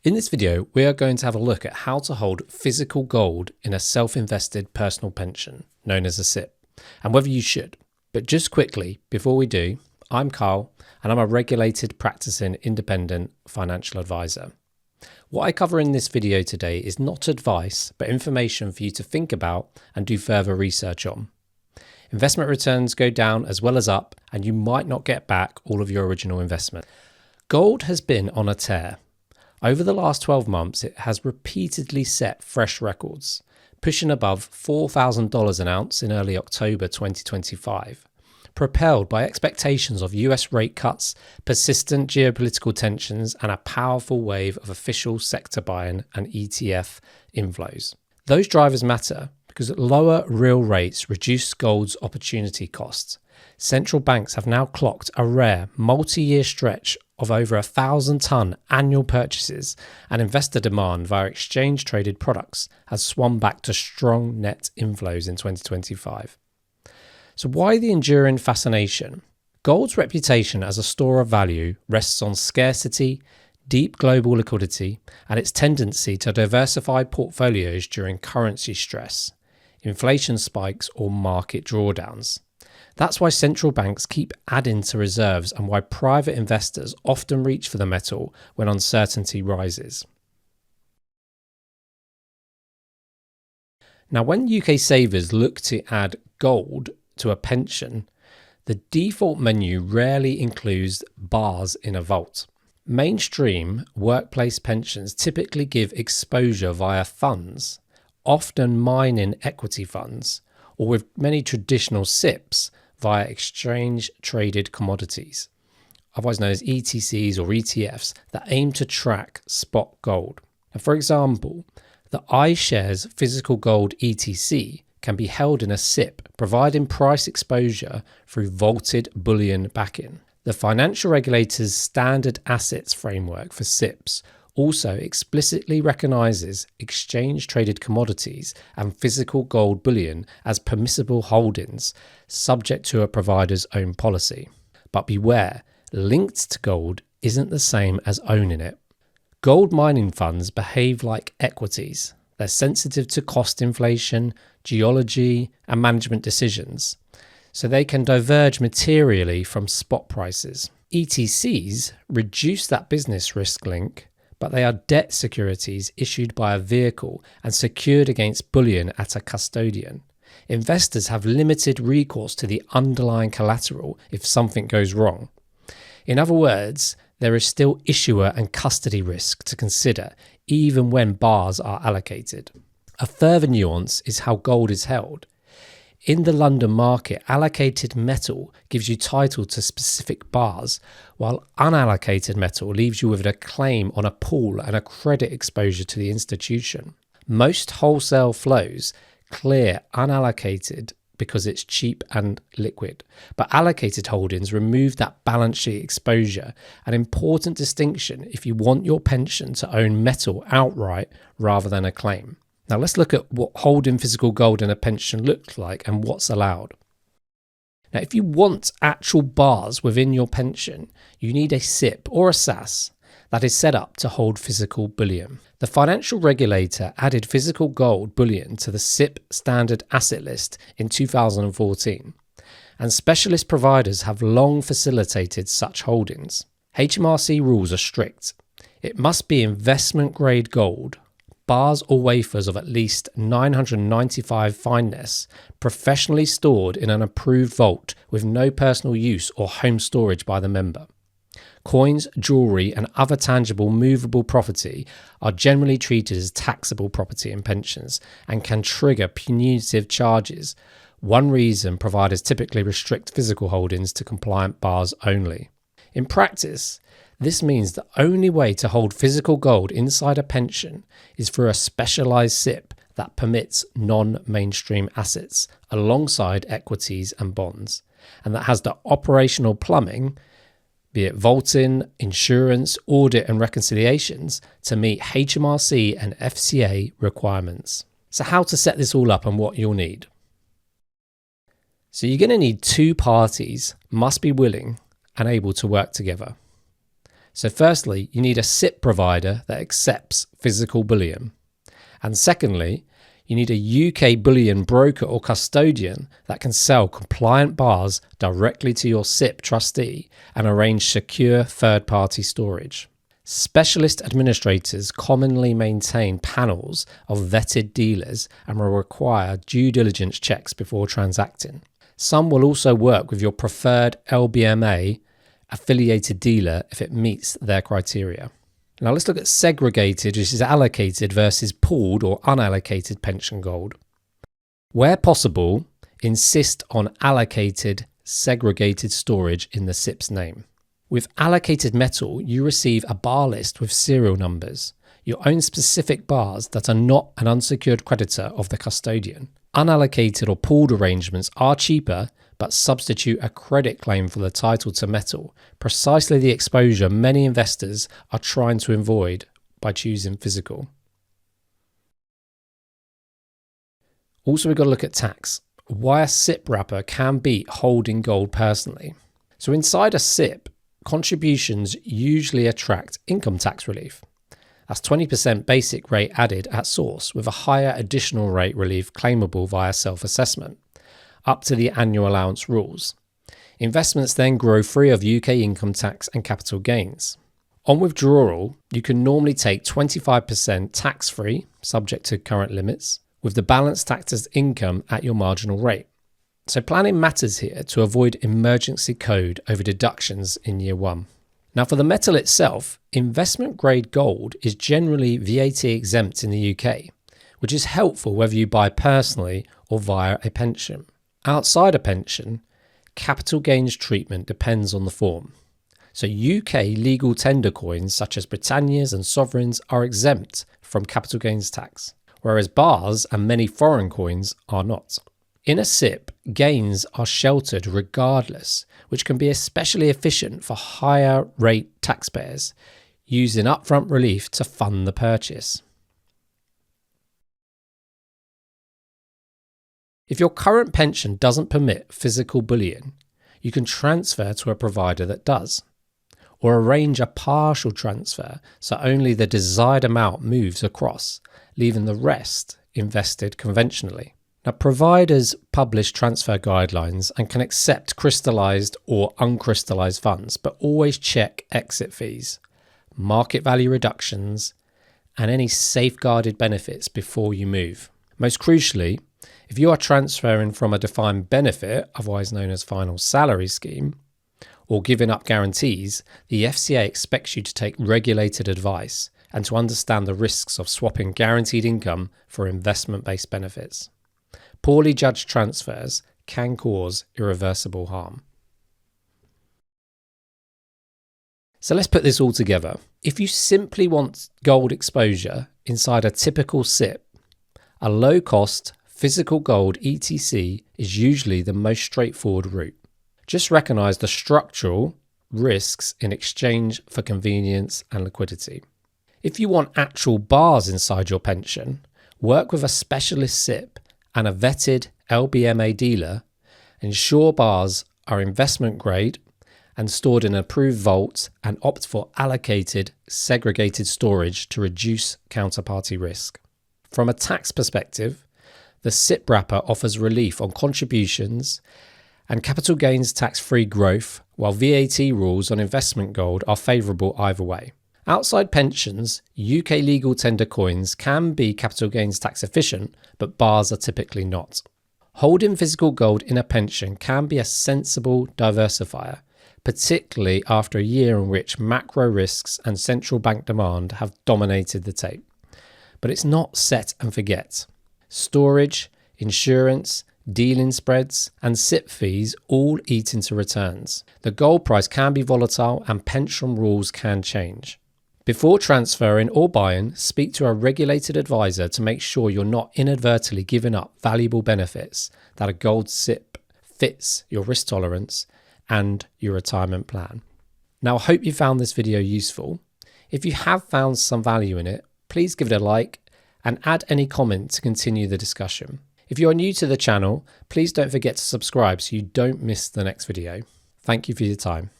In this video, we are going to have a look at how to hold physical gold in a self-invested personal pension, known as a SIPP, and whether you should. But just quickly, before we do, I'm Carl, and I'm a regulated practicing independent financial advisor. What I cover in this video today is not advice, but information for you to think about and do further research on. Investment returns go down as well as up, and you might not get back all of your original investment. Gold has been on a tear. Over the last 12 months, it has repeatedly set fresh records, pushing above $4,000 an ounce in early October 2025, propelled by expectations of US rate cuts, persistent geopolitical tensions, and a powerful wave of official sector buying and ETF inflows. Those drivers matter because lower real rates reduce gold's opportunity costs. Central banks have now clocked a rare multi-year stretch of over 1,000-ton annual purchases, and investor demand via exchange-traded products has swung back to strong net inflows in 2025. So why the enduring fascination? Gold's reputation as a store of value rests on scarcity, deep global liquidity, and its tendency to diversify portfolios during currency stress, inflation spikes, or market drawdowns. That's why central banks keep adding to reserves and why private investors often reach for the metal when uncertainty rises. Now, when UK savers look to add gold to a pension, the default menu rarely includes bars in a vault. Mainstream workplace pensions typically give exposure via funds, often mining equity funds, or with many traditional SIPPs, via exchange-traded commodities, otherwise known as ETCs or ETFs, that aim to track spot gold. Now, for example, the iShares Physical Gold ETC can be held in a SIPP, providing price exposure through vaulted bullion backing. The financial regulator's standard assets framework for SIPPs also explicitly recognises exchange-traded commodities and physical gold bullion as permissible holdings, subject to a provider's own policy. But beware, linked to gold isn't the same as owning it. Gold mining funds behave like equities. They're sensitive to cost inflation, geology, and management decisions, so they can diverge materially from spot prices. ETCs reduce that business risk link, but they are debt securities issued by a vehicle and secured against bullion at a custodian. Investors have limited recourse to the underlying collateral if something goes wrong. In other words, there is still issuer and custody risk to consider, even when bars are allocated. A further nuance is how gold is held. In the London market, allocated metal gives you title to specific bars, while unallocated metal leaves you with a claim on a pool and a credit exposure to the institution. Most wholesale flows clear unallocated because it's cheap and liquid, but allocated holdings remove that balance sheet exposure, an important distinction if you want your pension to own metal outright rather than a claim. Now let's look at what holding physical gold in a pension looks like and what's allowed. Now, if you want actual bars within your pension, you need a SIPP or a SAS that is set up to hold physical bullion. The financial regulator added physical gold bullion to the SIPP standard asset list in 2014, and specialist providers have long facilitated such holdings. HMRC rules are strict. It must be investment grade gold, bars or wafers of at least 995 fineness, professionally stored in an approved vault with no personal use or home storage by the member. Coins, jewellery and other tangible movable property are generally treated as taxable property in pensions and can trigger punitive charges. One reason providers typically restrict physical holdings to compliant bars only. In practice, this means the only way to hold physical gold inside a pension is through a specialised SIPP that permits non-mainstream assets alongside equities and bonds, and that has the operational plumbing, be it vaulting, insurance, audit and reconciliations, to meet HMRC and FCA requirements. So how to set this all up and what you'll need. So you're going to need two parties must be willing and able to work together. So firstly, you need a SIPP provider that accepts physical bullion. And secondly, you need a UK bullion broker or custodian that can sell compliant bars directly to your SIPP trustee and arrange secure third-party storage. Specialist administrators commonly maintain panels of vetted dealers and will require due diligence checks before transacting. Some will also work with your preferred LBMA affiliated dealer if it meets their criteria. Now let's look at segregated, which is allocated, versus pooled or unallocated pension gold. Where possible, insist on allocated, segregated storage in the SIPP's name. With allocated metal, you receive a bar list with serial numbers, your own specific bars that are not an unsecured creditor of the custodian. Unallocated or pooled arrangements are cheaper, but substitute a credit claim for the title to metal, precisely the exposure many investors are trying to avoid by choosing physical. Also, we've got to look at tax. Why a SIPP wrapper can beat holding gold personally. So inside a SIPP, contributions usually attract income tax relief. That's 20% basic rate added at source, with a higher additional rate relief claimable via self-assessment, up to the annual allowance rules. Investments then grow free of UK income tax and capital gains. On withdrawal, you can normally take 25% tax-free, subject to current limits, with the balance taxed as income at your marginal rate. So planning matters here to avoid emergency code over deductions in year one. Now for the metal itself, investment grade gold is generally VAT exempt in the UK, which is helpful whether you buy personally or via a pension. Outside a pension, capital gains treatment depends on the form. So UK legal tender coins such as Britannias and sovereigns are exempt from capital gains tax, whereas bars and many foreign coins are not. In a SIPP, gains are sheltered regardless, which can be especially efficient for higher rate taxpayers, using upfront relief to fund the purchase. If your current pension doesn't permit physical bullion, you can transfer to a provider that does, or arrange a partial transfer so only the desired amount moves across, leaving the rest invested conventionally. Now, providers publish transfer guidelines and can accept crystallised or uncrystallised funds, but always check exit fees, market value reductions, and any safeguarded benefits before you move. Most crucially, if you are transferring from a defined benefit, otherwise known as final salary scheme, or giving up guarantees, the FCA expects you to take regulated advice and to understand the risks of swapping guaranteed income for investment-based benefits. Poorly judged transfers can cause irreversible harm. So let's put this all together. If you simply want gold exposure inside a typical SIPP, a low-cost physical gold ETC is usually the most straightforward route. Just recognise the structural risks in exchange for convenience and liquidity. If you want actual bars inside your pension, work with a specialist SIPP and a vetted LBMA dealer. Ensure bars are investment grade and stored in approved vaults, and opt for allocated, segregated storage to reduce counterparty risk. From a tax perspective, the SIPP wrapper offers relief on contributions and capital gains tax-free growth, while VAT rules on investment gold are favourable either way. Outside pensions, UK legal tender coins can be capital gains tax efficient, but bars are typically not. Holding physical gold in a pension can be a sensible diversifier, particularly after a year in which macro risks and central bank demand have dominated the tape. But it's not set and forget. Storage, insurance, dealing spreads, and SIPP fees all eat into returns. The gold price can be volatile and pension rules can change. Before transferring or buying, speak to a regulated advisor to make sure you're not inadvertently giving up valuable benefits that a gold SIPP fits your risk tolerance and your retirement plan. Now, I hope you found this video useful. If you have found some value in it, please give it a like and add any comment to continue the discussion. If you are new to the channel, please don't forget to subscribe so you don't miss the next video. Thank you for your time.